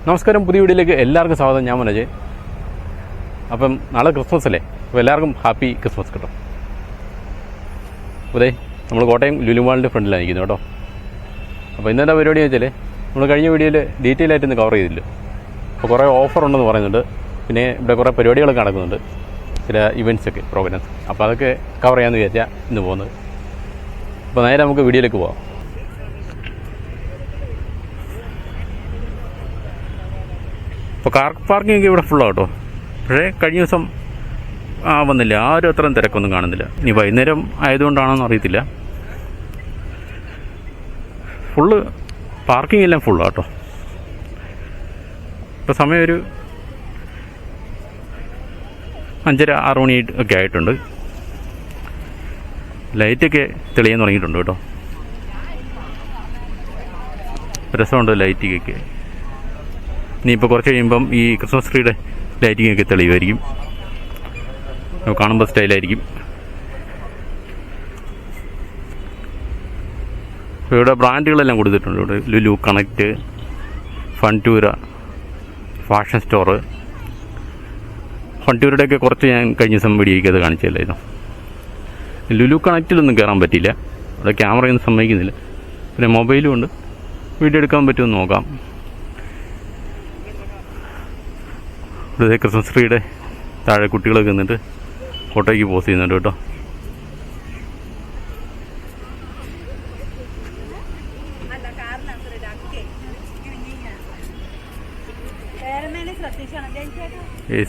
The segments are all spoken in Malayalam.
നമസ്കാരം, പുതിയ വീഡിയോയിലേക്ക് എല്ലാവർക്കും സ്വാഗതം. ഞാൻ മനോജ്. അപ്പം നാളെ ക്രിസ്മസ് അല്ലേ, അപ്പോൾ എല്ലാവർക്കും ഹാപ്പി ക്രിസ്മസ് കേട്ടോ. അതെ, നമ്മൾ കോട്ടയം ലുലു മാളിൻ്റെ ഫ്രണ്ടിലാണ് ഇരിക്കുന്നത് കേട്ടോ. അപ്പോൾ ഇന്നത്തെ പരിപാടി വെച്ചാൽ നമ്മൾ കഴിഞ്ഞ വീഡിയോയിൽ ഡീറ്റെയിൽ ആയിട്ടൊന്ന് കവർ ചെയ്തില്ല. അപ്പോൾ കുറേ ഓഫർ ഉണ്ടെന്ന് പറയുന്നുണ്ട്, പിന്നെ ഇവിടെ കുറേ പരിപാടികളൊക്കെ നടക്കുന്നുണ്ട്, ചില ഇവൻറ്റ്സൊക്കെ, പ്രോഗ്രാംസ്. അപ്പോൾ അതൊക്കെ കവർ ചെയ്യാമെന്ന് വിചാരിച്ചാൽ ഇന്ന് പോകുന്നത്. അപ്പോൾ നേരെ നമുക്ക് വീഡിയോയിലേക്ക് പോകാം. ഇപ്പോൾ കാർ പാർക്കിംഗ് ഒക്കെ ഇവിടെ ഫുള്ളാണ് കേട്ടോ. പക്ഷേ കഴിഞ്ഞ ദിവസം വന്നില്ല, ആരും അത്രയും തിരക്കൊന്നും കാണുന്നില്ല. ഇനി വൈകുന്നേരം ആയതുകൊണ്ടാണെന്ന് അറിയത്തില്ല. ഫുള്ള് പാർക്കിംഗ് എല്ലാം ഫുള്ളാണ് കേട്ടോ. ഇപ്പോൾ സമയം ഒരു 5:30-6 മണി ഒക്കെ ആയിട്ടുണ്ട്. ലൈറ്റൊക്കെ തെളിയാൻ തുടങ്ങിയിട്ടുണ്ട് കേട്ടോ. രസമുണ്ട് ലൈറ്റിങ്ങൊക്കെ. ഇനിയിപ്പോൾ കുറച്ച് കഴിയുമ്പം ഈ ക്രിസ്മസ് ട്രീയുടെ ലൈറ്റിങ്ങൊക്കെ തെളിയുമായിരിക്കും, കാണുമ്പോൾ സ്റ്റൈലായിരിക്കും. ഇവിടെ ബ്രാൻഡുകളെല്ലാം കൊടുത്തിട്ടുണ്ട്. ഇവിടെ ലുലു, കണക്റ്റ്, ഫൺടൂര, ഫാഷൻ സ്റ്റോറ്. ഫൺടൂരുടെയൊക്കെ കുറച്ച് ഞാൻ കഴിഞ്ഞ ദിവസം വീഡിയോയ്ക്ക് അത് കാണിച്ചല്ലായിരുന്നു. ലുലു കണക്റ്റിലൊന്നും കയറാൻ പറ്റിയില്ല, അവിടെ ക്യാമറയൊന്നും സമ്മതിക്കുന്നില്ല. പിന്നെ മൊബൈലും ഉണ്ട്, വീഡിയോ എടുക്കാൻ പറ്റുമെന്ന് നോക്കാം. ഇവിടെ ക്രിസ്മസ് ട്രീയുടെ താഴെ കുട്ടികളൊക്കെ നിന്നിട്ട് ഫോട്ടോയ്ക്ക് പോസ്റ്റ് ചെയ്യുന്നുണ്ട് കേട്ടോ.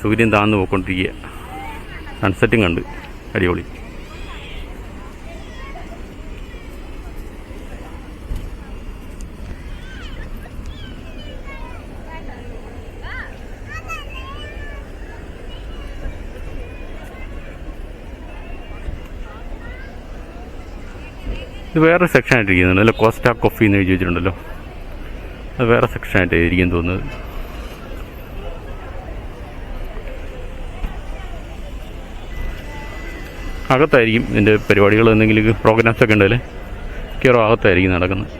സൂര്യൻ താഴ്ന്നു പോയിക്കൊണ്ടിരിക്കുക, സൺസെറ്റും കണ്ട് അടിപൊളി. ഇത് വേറെ സെക്ഷനായിട്ട് ഇരിക്കുന്നുണ്ട്, അല്ല കോസ്റ്റ കോഫി എന്ന് എഴുതി വെച്ചിട്ടുണ്ടല്ലോ. അത് വേറെ സെക്ഷനായിട്ട് ഇരിക്കും തോന്നുന്നത്. അകത്തായിരിക്കും ഇതിൻ്റെ പരിപാടികൾ, എന്തെങ്കിലും പ്രോഗ്രാംസ് ഒക്കെ ഉണ്ടല്ലേ, കയറോ അകത്തായിരിക്കും നടക്കുന്നത്.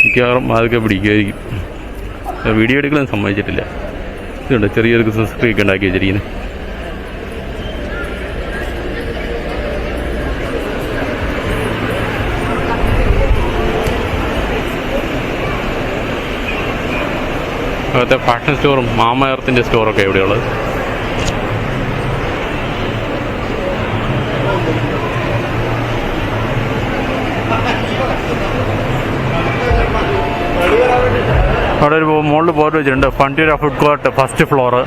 മിക്കവാറും അതൊക്കെ പിടിക്കുമായിരിക്കും. വീഡിയോ എടുക്കാൻ സമ്മതിച്ചിട്ടില്ല. ഇതുണ്ട് ചെറിയൊരു ക്രിസ്മസ് ട്രീ ഒക്കെ ഉണ്ടാക്കി വെച്ചിരിക്കുന്നത്. അകത്തെ ഫാഷൻ സ്റ്റോറും മാമ എർത്തിൻ്റെ സ്റ്റോറൊക്കെ എവിടെയുള്ളത്. അവിടെ ഒരു മുകളിൽ ബോർഡ് വെച്ചിട്ടുണ്ട്, Funtura food court first floor,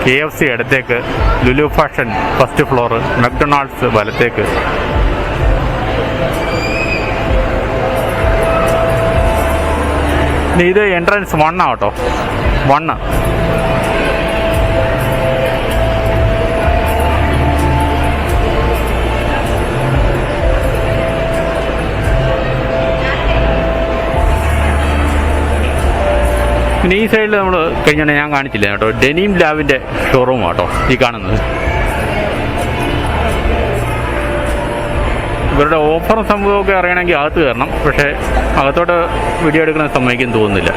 KFC ഇടത്തേക്ക്, Lulu fashion first floor, McDonald's വലത്തേക്ക്. ഇത് എൻട്രൻസ് 1 കേട്ടോ, 1. പിന്നെ ഈ സൈഡിൽ നമ്മൾ കഴിഞ്ഞാൽ ഞാൻ കാണിച്ചില്ല കേട്ടോ, ഡെനിം ലാബിൻ്റെ ഷോറൂം കേട്ടോ ഈ കാണുന്നത്. ഇവരുടെ ഓഫറും സംഭവമൊക്കെ അറിയണമെങ്കിൽ അകത്ത് കയറണം, പക്ഷേ അകത്തോട്ട് വീഡിയോ എടുക്കണം സമ്മതിക്കും തോന്നുന്നില്ല.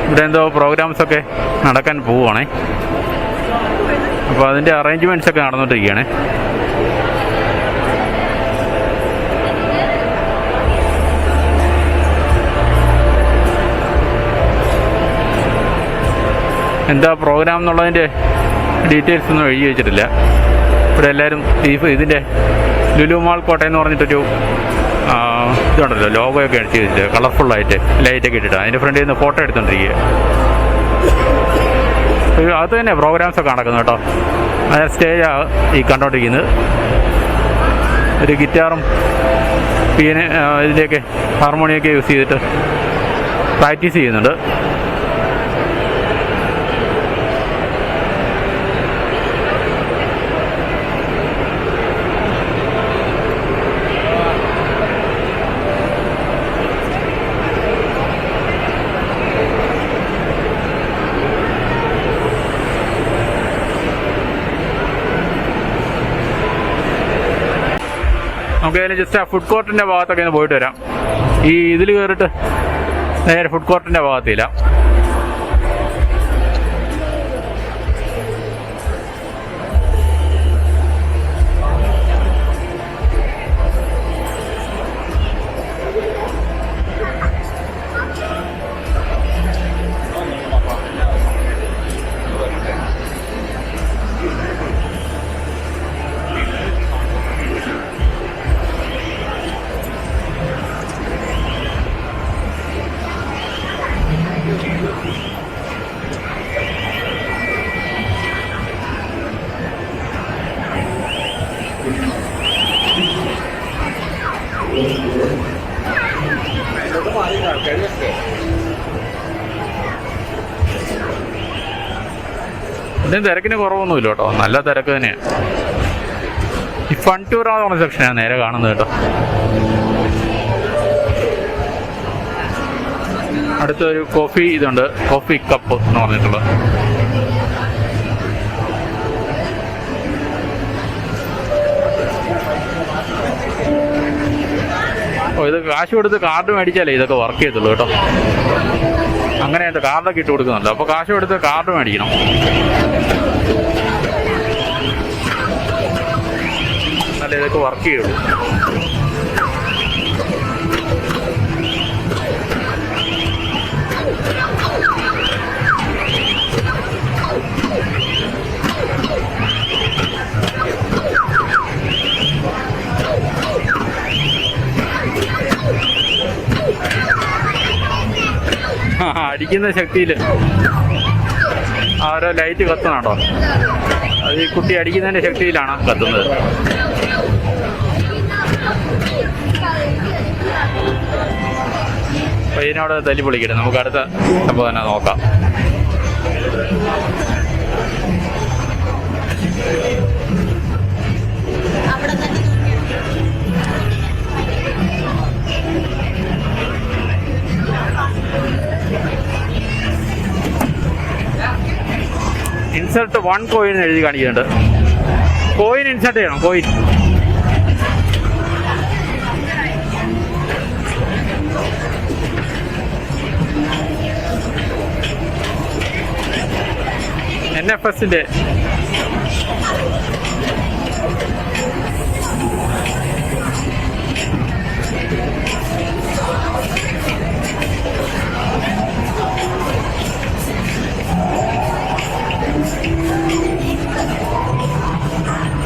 ഇവിടെ എന്തോ പ്രോഗ്രാംസൊക്കെ നടക്കാൻ പോവുകയാണേ. അപ്പോൾ അതിൻ്റെ അറേഞ്ച്മെൻറ്റ്സൊക്കെ നടന്നുകൊണ്ടിരിക്കുകയാണേ. എന്താ പ്രോഗ്രാം എന്നുള്ളതിൻ്റെ ഡീറ്റെയിൽസ് ഒന്നും എഴുതി വെച്ചിട്ടില്ല. ഇവിടെ എല്ലാവരും ഇതിൻ്റെ ലുലു മാൾ കോട്ടയം എന്ന് പറഞ്ഞിട്ടൊരു ഇതുണ്ടല്ലോ, ലോഗോയൊക്കെ അടിച്ച് വെച്ചിട്ട് കളർഫുള്ളായിട്ട് ലൈറ്റൊക്കെ ഇട്ടിട്ട് അതിൻ്റെ ഫ്രണ്ടിൽ നിന്ന് ഫോട്ടോ എടുത്തോണ്ടിരിക്കുക. അത് തന്നെ പ്രോഗ്രാംസൊക്കെ നടക്കുന്നു കേട്ടോ. അത് സ്റ്റേജാണ് ഈ കണ്ടോണ്ടിരിക്കുന്നത്. ഒരു ഗിറ്റാറും ഇതിൻ്റെയൊക്കെ ഹാർമോണിയൊക്കെ യൂസ് ചെയ്തിട്ട് പ്രാക്ടീസ് ചെയ്യുന്നുണ്ട്. നമുക്ക് അതിന് ജസ്റ്റ് ആ ഫുഡ് കോർട്ടിൻ്റെ ഭാഗത്തൊക്കെ ഒന്ന് പോയിട്ട് വരാം. ഈ ഇതിൽ കയറിയിട്ട് നേരെ ഫുഡ് കോർട്ടിൻ്റെ ഭാഗത്തില്ല. ഇതിന് തിരക്കിന് കുറവൊന്നുമില്ല കേട്ടോ, നല്ല തിരക്ക് തന്നെയാണ്. ഈ ഫൺ ടൂർ എന്ന് പറഞ്ഞ സെക്ഷനാണ് നേരെ കാണുന്നത് കേട്ടോ. അടുത്തൊരു കോഫി ഇതുണ്ട്, കോഫി കപ്പ് എന്ന് പറഞ്ഞിട്ടുള്ളത്. ഇത് കാശ് കൊടുത്ത് കാർഡ് മേടിച്ചാലേ ഇതൊക്കെ വർക്ക് ചെയ്യത്തുള്ളൂ കേട്ടോ. അങ്ങനെയുണ്ട്, കാർഡൊക്കെ ഇട്ട് കൊടുക്കുന്നുണ്ട്. അപ്പോൾ കാശ് കൊടുത്ത് കാർഡ് മേടിക്കണം. അല്ല ഇതൊക്കെ വർക്ക് ചെയ്യുള്ളൂ. അടിക്കുന്ന ശക്തിയിൽ ഓരോ ലൈറ്റ് കത്തുന്നുണ്ടോ, അത് ഈ കുട്ടി അടിക്കുന്നതിൻ്റെ ശക്തിയിലാണ് കത്തുന്നത്. അപ്പോൾ ഇതിനോട് തല്ലി പൊളിക്കട്ടെ. നമുക്ക് അടുത്ത സംഭവം തന്നെ നോക്കാം. ഇൻസർട്ട് 1 കോയിൻ എഴുതി കാണിക്കുന്നുണ്ട്. കോയിൻ ഇൻസർട്ട് ചെയ്യണം, കോയിൻ. NFSന്റെ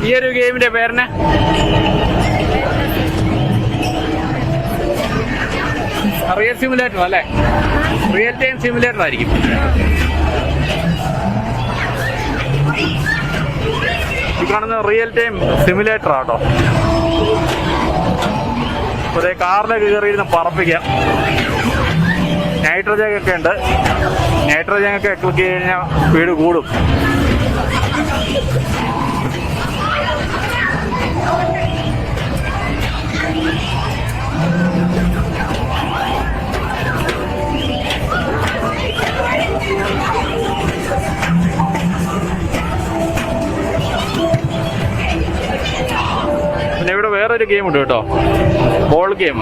ഈ ഒരു ഗെയിമിന്റെ പേരിന് റിയൽ സിമുലേറ്റർ അല്ലേ, റിയൽ ടൈം സിമുലേറ്റർ ആയിരിക്കും. ഈ കാണുന്നത് റിയൽ ടൈം സിമുലേറ്റർ ആട്ടോ. അതേ കാറിലൊക്കെ കയറിയിരുന്ന് പറപ്പിക്കാം. നൈട്രജൻ ഒക്കെ ഉണ്ട്. നൈട്രജൻ ഒക്കെ ക്ലിക്ക് ചെയ്ത് കഴിഞ്ഞാൽ സ്പീഡ് കൂടും. പിന്നെ ഇവിടെ വേറൊരു ഗെയിം ഉണ്ട് കേട്ടോ, ബോൾ ഗെയിം.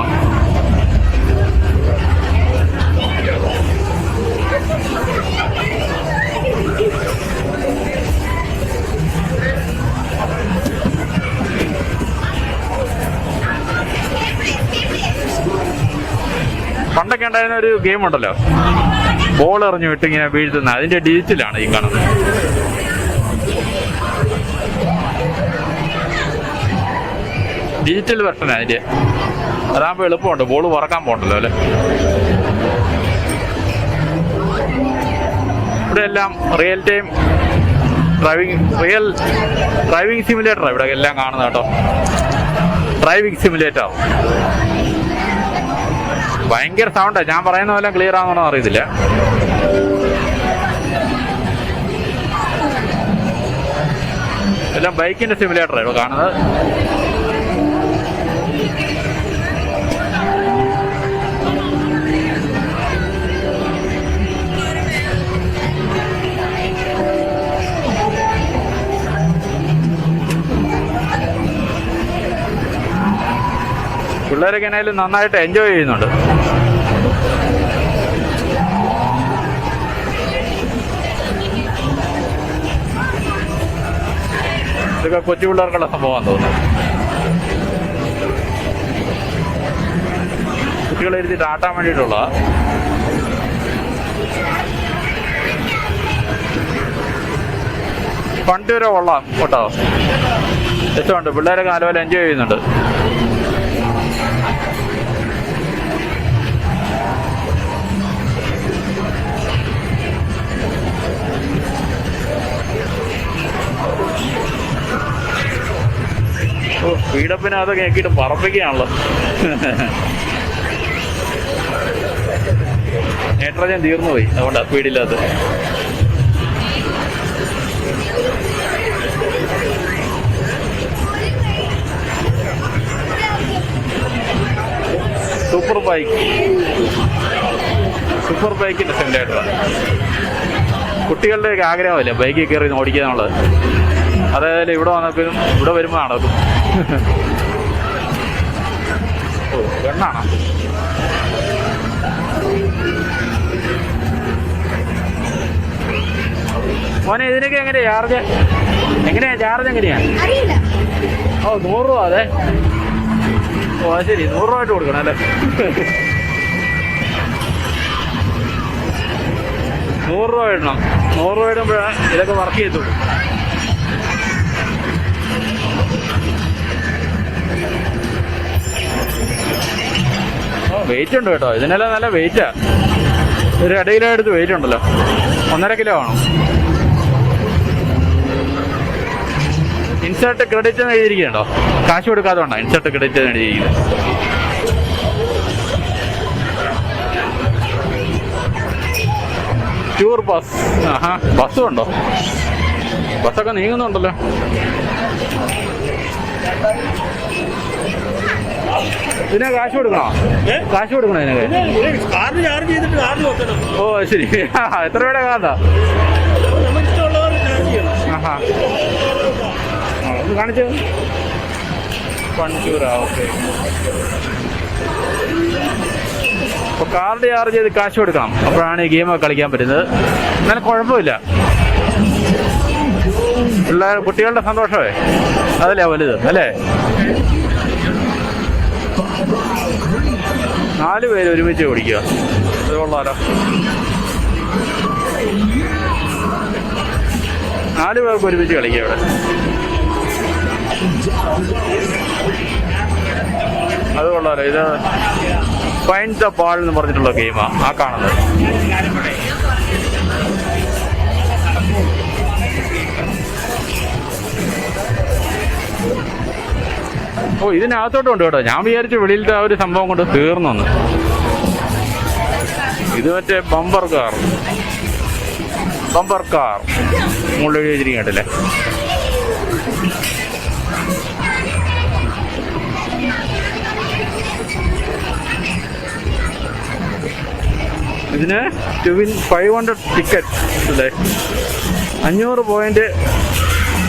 പണ്ടൊക്കെ ഉണ്ടായിരുന്ന ഒരു ഗെയിം ഉണ്ടല്ലോ, ബോൾ എറിഞ്ഞു വിട്ട് ഇങ്ങനെ വീഴ്ത്തുന്ന, അതിന്റെ ഡിജിറ്റലാണ് ഈ കാണുന്നത്. ഡിജിറ്റൽ വെർഷനാണ് അതിന്റെ. അതാകുമ്പോൾ എളുപ്പമുണ്ട്, ബോൾ പറക്കാൻ പോകണ്ടല്ലോ അല്ലേ. ഇവിടെ എല്ലാം റിയൽ ടൈം ഡ്രൈവിംഗ് സിമുലേറ്ററാണ് ഇവിടെ എല്ലാം കാണുന്നത് കേട്ടോ. Driving simulator. ഭയങ്കര സൗണ്ടാണ്. ഞാൻ പറയുന്ന പോലെ ക്ലിയർ ആണെന്നോ അറിയത്തില്ല. എല്ലാം ബൈക്കിന്റെ സിമുലേറ്ററാണ് കാണുന്നത്. പിള്ളേരൊക്കെ എന്നാലും നന്നായിട്ട് എൻജോയ് ചെയ്യുന്നുണ്ട്. ഇതൊക്കെ കൊച്ചു പിള്ളേർക്കുള്ള സംഭവം തോന്നുന്നു. കുട്ടികളെ ഇരുത്തിട്ട് ആട്ടാൻ വേണ്ടിയിട്ടുള്ള ഫണ്ട് വരെ കൊള്ളാം കേട്ടോ. രസമുണ്ട്. പിള്ളേരൊക്കെ നല്ലപോലെ എൻജോയ് ചെയ്യുന്നുണ്ട്. സ്പീഡപ്പിന് അതൊക്കെ നോക്കിയിട്ട് പറപ്പിക്കുകയാണല്ലോ. നൈട്രജൻ തീർന്നു പോയി, അതുകൊണ്ടാ സ്പീഡില്ലാത്ത. സൂപ്പർ ബൈക്കിന്റെ സിമുലേറ്ററാണ്. കുട്ടികളുടെയൊക്കെ ആഗ്രഹമല്ലേ ബൈക്കിൽ കയറി ഓടിക്കുക എന്നുള്ളത്. അതായത് ഇവിടെ വന്നപ്പോഴും ഇവിടെ വരുമ്പോൾ നടക്കും. ഓ പെണ്ണാണോ? മോനെ ഇതിനൊക്കെ എങ്ങനെയാ ചാർജ്? ചാർജ് എങ്ങനെയാ? ഓ 100 രൂപ. അതെ, ഓ അത് ശരി. 100 രൂപ ആയിട്ട് കൊടുക്കണം അല്ലേ? 100 രൂപ ഇടണം. 100 രൂപ ഇടുമ്പോഴാണ് ഇതൊക്കെ വർക്ക് ചെയ്തുള്ളൂ. വെയിറ്റ് ഉണ്ട് കേട്ടോ. ഇതിനെല്ലാം നല്ല വെയിറ്റാ. ഒരു അടയിലോ എടുത്ത് വെയിറ്റ് ഉണ്ടല്ലോ. 1.5 കിലോ ആണോ? ഇൻസേർട്ട് ക്രെഡിറ്റ് എന്ന് എഴുതിയിരിക്കുന്നുണ്ടോ? കാശ് കൊടുക്കാതെ ഉണ്ടോ ഇൻസേർട്ട് ക്രെഡിറ്റ് എന്ന് എഴുതിയിരിക്കുന്നത്? Tour bus. ആഹാ, ബസ്സും ഉണ്ടോ? ബസ്സൊക്കെ നീങ്ങുന്നുണ്ടല്ലോ. ഇതിനെ കാശ് കൊടുക്കണോ? കാശ് കൊടുക്കണോ ഇതിനൊക്കെ? ഓ ശരി. എത്ര രൂപയുടെ കാർഡാ? ആഹാ, ഒന്ന് കാണിച്ചു. പണിക്കൂറാ. ഓക്കെ. അപ്പൊ കാർഡ് ചാർജ് ചെയ്ത് കാശ് കൊടുക്കണം. അപ്പോഴാണ് ഈ ഗെയിമൊക്കെ കളിക്കാൻ പറ്റുന്നത്. എന്നാലും കുഴപ്പമില്ല. കുട്ടികളുടെ സന്തോഷമേ അതല്ലേ വലുത് അല്ലേ? 4 പേര് ഒരുമിച്ച് ഓടിക്കുക. അത് കൊള്ളാലോ. 4 പേർക്ക് ഒരുമിച്ച് കളിക്കുക ഇവിടെ. അത് കൊള്ളാലോ. ഇത് ഫൈൻഡ് ദ ബാൾ എന്ന് പറഞ്ഞിട്ടുള്ള ഗെയിമാണ് ആ കാണുന്നത്. ഓ ഇതിനകത്തോട്ട് ഉണ്ട് കേട്ടോ. ഞാൻ വിചാരിച്ചു വെളിയിലത്തെ ആ ഒരു സംഭവം കൊണ്ട് തീർന്നു. ഇത് മറ്റേ ബമ്പർ കാർ മുകളിൽ എഴുതി വെച്ചിരിക്കണ്ടല്ലേ. ഇതിന് 500 ടിക്കറ്റ് അല്ലേ? 500 പോയിന്റ്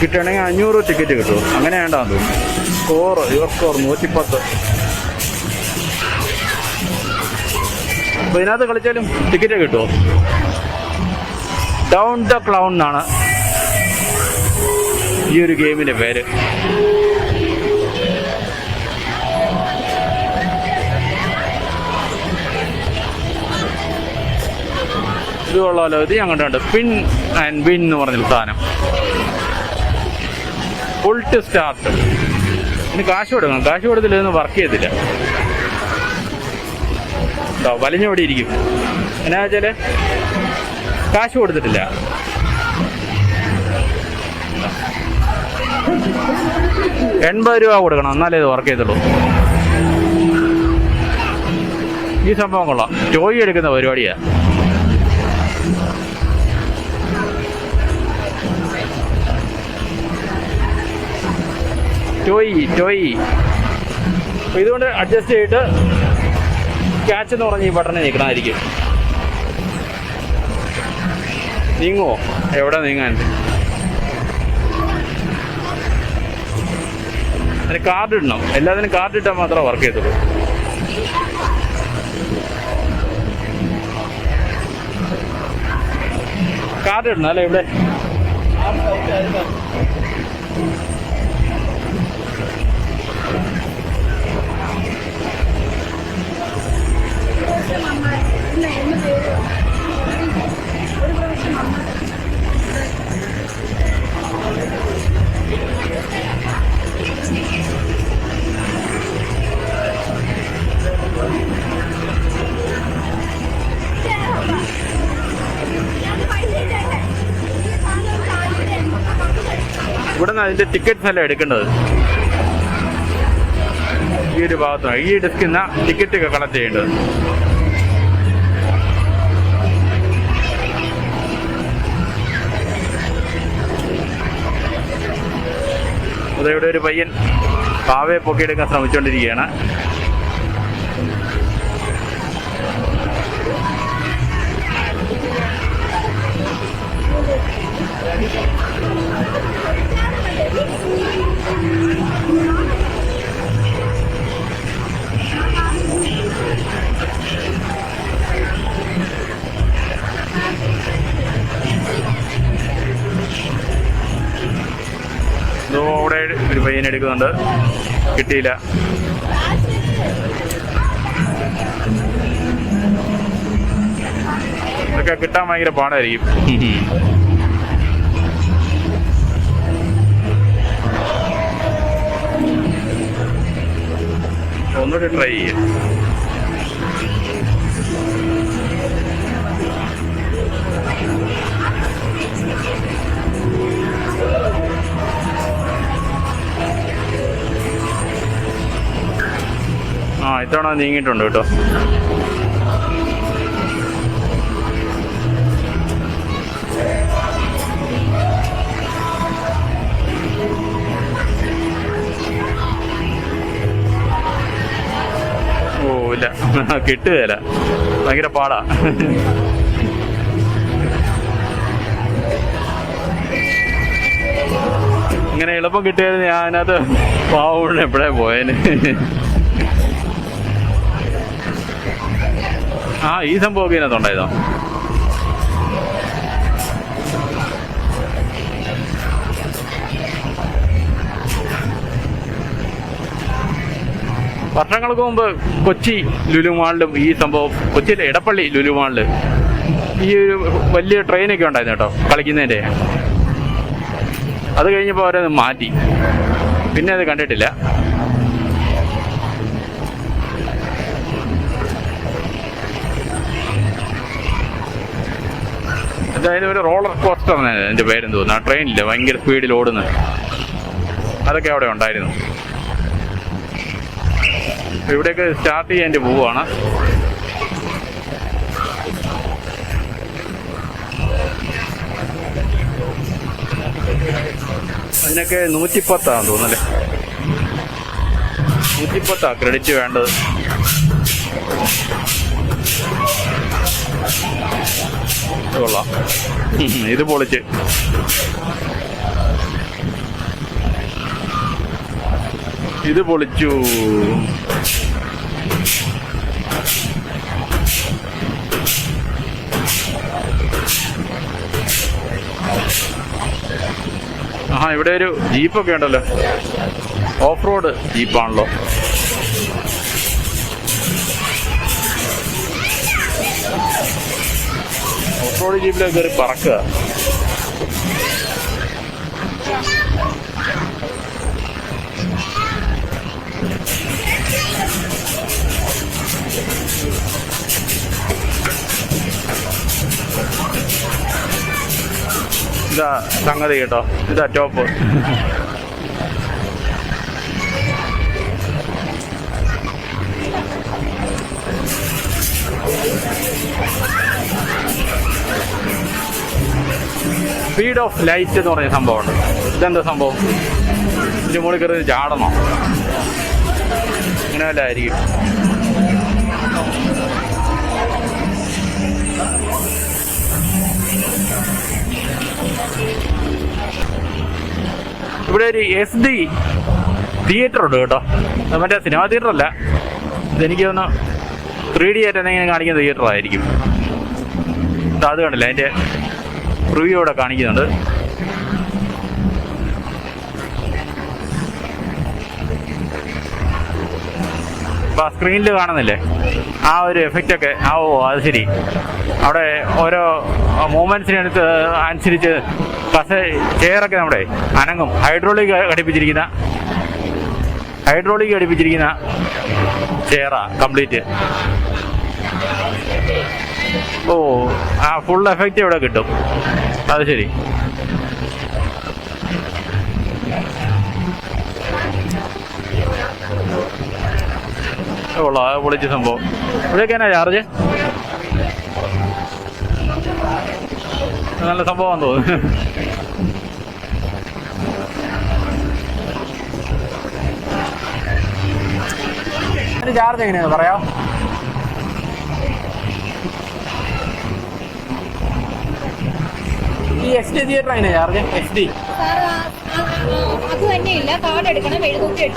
കിട്ടുകയാണെങ്കിൽ 500 ടിക്കറ്റ് കിട്ടും. അങ്ങനെ വേണ്ടാന്ന് തോന്നുന്നു. Your score 110. അപ്പൊ ഇതിനകത്ത് കളിച്ചാലും ടിക്കറ്റ് കിട്ടുമോ? ഡൗൺ ദ ക്ലൗൺ എന്നാണ് ഈ ഒരു ഗെയിമിന്റെ പേര്. ഇത് കൊള്ളാമല്ലോ. ഇത് ഞാൻ കണ്ടുണ്ട്. പിൻ ആൻഡ് വിൻ എന്ന് പറഞ്ഞൊരു സാധനം. Full to start. ഇനി കാശ് കൊടുക്കണം. കാശ് കൊടുത്തില്ല ഇതൊന്നും വർക്ക് ചെയ്തില്ല. വലിഞ്ഞോടി ഇരിക്കും. എന്നാ വെച്ചാല് കാശ് കൊടുത്തിട്ടില്ല. ₹80 കൊടുക്കണം, എന്നാലേ ഇത് വർക്ക് ചെയ്തുള്ളൂ. ഈ സംഭവം കൊള്ളാം, ടോയ് എടുക്കുന്ന പരിപാടിയാണ്. ടോയ് ഇതുകൊണ്ട് അഡ്ജസ്റ്റ് ചെയ്തിട്ട് ക്യാച്ച് എന്ന് പറഞ്ഞ് ഈ ബട്ടണിൽ നിൽക്കണമായിരിക്കും. നീങ്ങുമോ? എവിടെ നീങ്ങാൻ? അതിന് കാർഡ് ഇടണം, എല്ലാത്തിനും കാർഡ് ഇട്ടാൽ മാത്രമേ വർക്ക് ചെയ്തുള്ളൂ. കാർഡ് ഇടണം അല്ലേ ഇവിടെ? ഇവിടെ നിന്ന് അതിൻ്റെ ടിക്കറ്റ്സ് എല്ലാം എടുക്കേണ്ടത് ഈ ഒരു ഭാഗത്താണ്. ഈ ഡെസ്കിൽ നിന്ന് ടിക്കറ്റ് ഒക്കെ കളക്ട് ചെയ്യേണ്ടത്. ഇവിടെ ഒരു പയ്യൻ പാവയെ പൊക്കിയെടുക്കാൻ ശ്രമിച്ചുകൊണ്ടിരിക്കുകയാണ്. അവിടെ ഒരു പയ്യൻ എടുക്കുന്നുണ്ട്, കിട്ടിയില്ല. ഇതൊക്കെ കിട്ടാൻ ഭയങ്കര പാടായിരിക്കും. ഒന്നുകൂടി ട്രൈ ചെയ്യാം. ഇത്തവണ നീങ്ങിയിട്ടുണ്ട് കേട്ടോ. ഓ ഇല്ല, കിട്ടുകയില്ല, ഭയങ്കര പാടാ. ഇങ്ങനെ എളുപ്പം കിട്ടിയായിരുന്നു ഞാനത് പാവൂടെ എപ്പോഴേ പോയേന്. ഈ സംഭവമൊക്കെ ഇതിനകത്തുണ്ടായതോ? വർഷങ്ങൾക്ക് മുമ്പ് കൊച്ചി ലുലു മാളിലും ഈ സംഭവം, കൊച്ചിയിലെ എടപ്പള്ളി ലുലു മാളില് ഈ ഒരു വലിയ ട്രെയിനൊക്കെ ഉണ്ടായിരുന്നു കേട്ടോ കളിക്കുന്നതിൻ്റെ. അത് കഴിഞ്ഞപ്പോൾ അവരത് മാറ്റി, പിന്നെ അത് കണ്ടിട്ടില്ല. എന്തായാലും ഒരു റോളർ കോസ്റ്റർ എന്നാണ് എൻ്റെ പേരെന്ന് തോന്നുന്നു. ആ ട്രെയിനില്ല, ഭയങ്കര സ്പീഡിൽ ഓടുന്നത്, അതൊക്കെ അവിടെ ഉണ്ടായിരുന്നു. ഇവിടെയൊക്കെ സ്റ്റാർട്ട് ചെയ്യാൻ പോവുകയാണ്. അതിനൊക്കെ 110 തോന്നുന്നല്ലേ? 110 ക്രെഡിറ്റ് വേണ്ടത്. കൊള്ളാം, ഇത് പൊളിച്ച്. ഇത് പൊളിച്ചു. ഇവിടെ ഒരു ജീപ്പൊക്കെ ഉണ്ടല്ലോ, ഓഫ് റോഡ് ജീപ്പാണല്ലോ. ഓഫ് റോഡ് ജീപ്പിലൊക്കെ കയറി പറക്കുക. ഇതാ സംഗതി കേട്ടോ, ഇതാ ടോപ്പ്. സ്പീഡ് ഓഫ് ലൈറ്റ് എന്ന് പറഞ്ഞ സംഭവമുണ്ട്. ഇതെന്താ സംഭവം? ഇതിൻ്റെ മുകളിൽ കയറി ചാടണോ? ഇങ്ങനെ വല്ല ആയിരിക്കും. ഇവിടെ ഒരു SD തിയേറ്റർ ഉണ്ട് കേട്ടോ. അത് മറ്റേ സിനിമാ തിയേറ്റർ അല്ല, ഇതെനിക്ക് തോന്നുന്നു 3D ആയിട്ട് എന്തെങ്കിലും കാണിക്കുന്ന തിയേറ്റർ ആയിരിക്കും. അത് കണ്ടില്ല, അതിൻ്റെ റിവ്യൂ ഇവിടെ കാണിക്കുന്നുണ്ട്. അപ്പോൾ ആ സ്ക്രീനിൽ കാണുന്നില്ലേ ആ ഒരു എഫക്റ്റൊക്കെ? ഓ അത് ശരി. അവിടെ ഓരോ മൂവ്മെൻറ്റ്സിന് അനുസരിച്ച് ചെയറൊക്കെ നമ്മുടെ അനങ്ങും. ഹൈഡ്രോളിക് ഘടിപ്പിച്ചിരിക്കുന്ന ചെയറാ കംപ്ലീറ്റ്. ഓ ആ ഫുൾ എഫക്റ്റ് ഇവിടെ കിട്ടും. അത് ശരി. കൊള്ളാം, അത് പൊളിച്ച സംഭവം. ഇവിടെയൊക്കെ എന്നാ ചാർജ്? നല്ല സംഭവമാണെന്ന് തോന്നുന്നു. ചാർജ് എങ്ങനെയാണ് പറയാം? ഈ SD തിയേറ്റർ എങ്ങനെയാ ചാർജ്? SD അത് തന്നെയില്ല, കാർഡ് എടുക്കണം. 708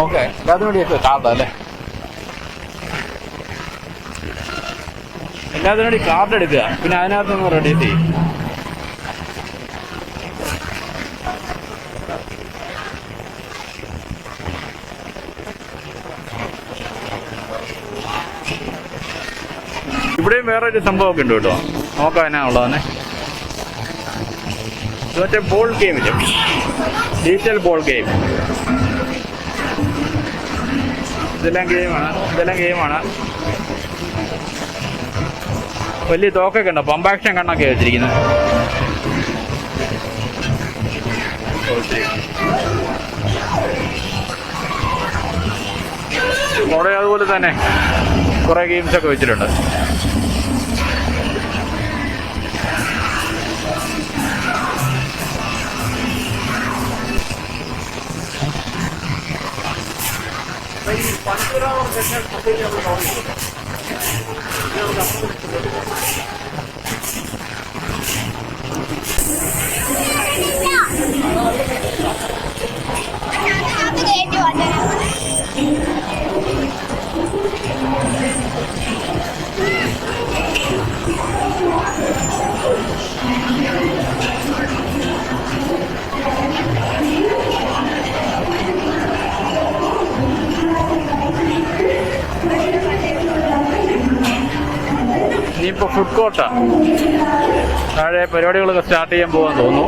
ഓക്കെ, അതിനുവേണ്ടി കാർഡ് അല്ലേ? എല്ലാത്തിനും വേണ്ടി കാർഡ് എടുക്കുക, പിന്നെ അതിനകത്തൊന്ന് റെഡ്യൂസ് ചെയ്യും. ഇവിടെയും വേറൊരു സംഭവമൊക്കെ ഉണ്ട് കേട്ടോ. നോക്കാം എന്നാ ഉള്ളതെന്നെ. മറ്റേ ബോൾ ഗെയിമില്ലേ, ഡിജിറ്റൽ ബോൾ ഗെയിം. ഇതെല്ലാം ഗെയിമാണ്. വലിയ തോക്കൊക്കെ ഉണ്ടോ? പമ്പാക്ഷൻ കണ്ണൊക്കെ വെച്ചിരിക്കുന്നത്. അവിടെ അതുപോലെ തന്നെ കുറെ ഗെയിംസൊക്കെ വെച്ചിട്ടുണ്ട്. ഇനിയിപ്പോൾ ഫുഡ് കോർട്ടാ. താഴെ പരിപാടികളൊക്കെ സ്റ്റാർട്ട് ചെയ്യാൻ പോകാൻ തോന്നുന്നു.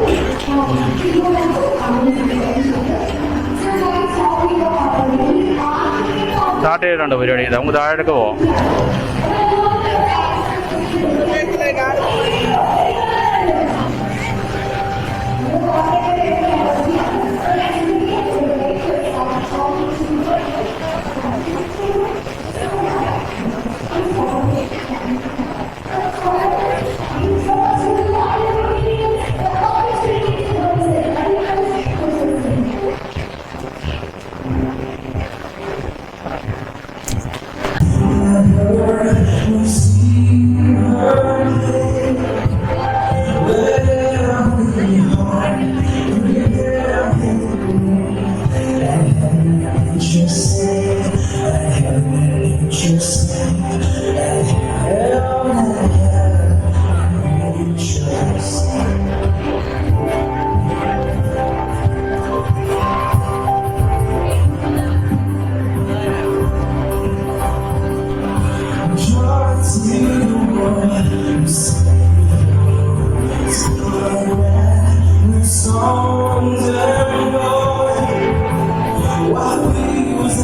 സ്റ്റാർട്ട് ചെയ്തിട്ടുണ്ട് പരിപാടി. നമുക്ക് താഴേക്ക് പോവാം. Songs and while we was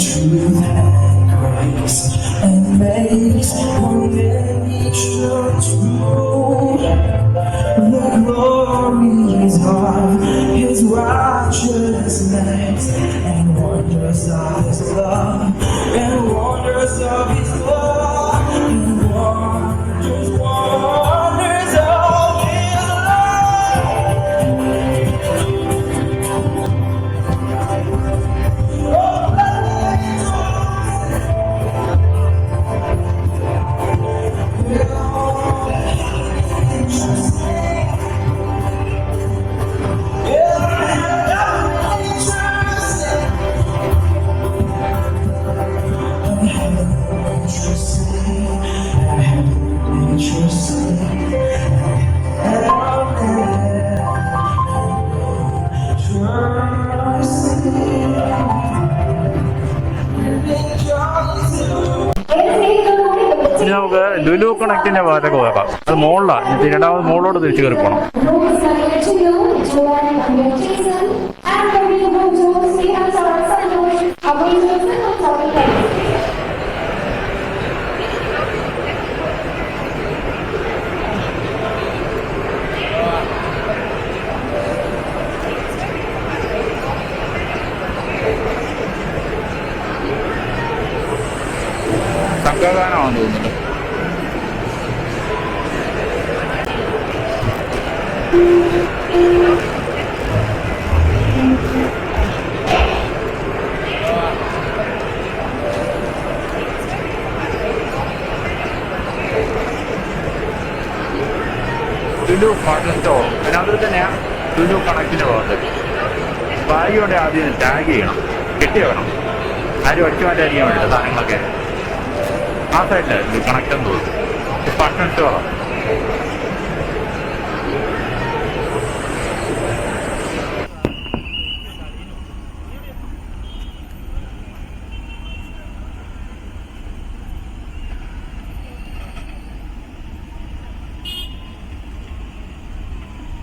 Truth and grace, and makes one nature true. The glories of His righteousness, and wonders of His love, and wonders of His love, and wonders of His love. ഇനി നമുക്ക് ലുലു കണക്റ്റിന്റെ ഭാഗത്തേക്ക് പോകാം. അത് മുകളിലാണ്. രണ്ടാമത് മുകളിലോട്ട് തിരിച്ചു കയറി പോകണം. സംഘഗാനമാണെന്ന് തോന്നുന്നുണ്ട്. ലുലു ഫാഷൻ സ്റ്റോർ പിന്നെ അതിൽ തന്നെയാണ് ലുലു കണക്റ്റിന്റെ ഭാഗത്ത്. ബാഗിയോടെ ആദ്യം ടാഗ് ചെയ്യണം, കെട്ടി വെക്കണം. ആരും അടിച്ചു മാറ്റാതിരിക്കാൻ വേണ്ടിയിട്ട് സാധനങ്ങളൊക്കെ. ആ സൈഡിൽ കണക്റ്റ് എന്ന് തോന്നുന്നു. ഫാഷൻ സ്റ്റോറാണ്.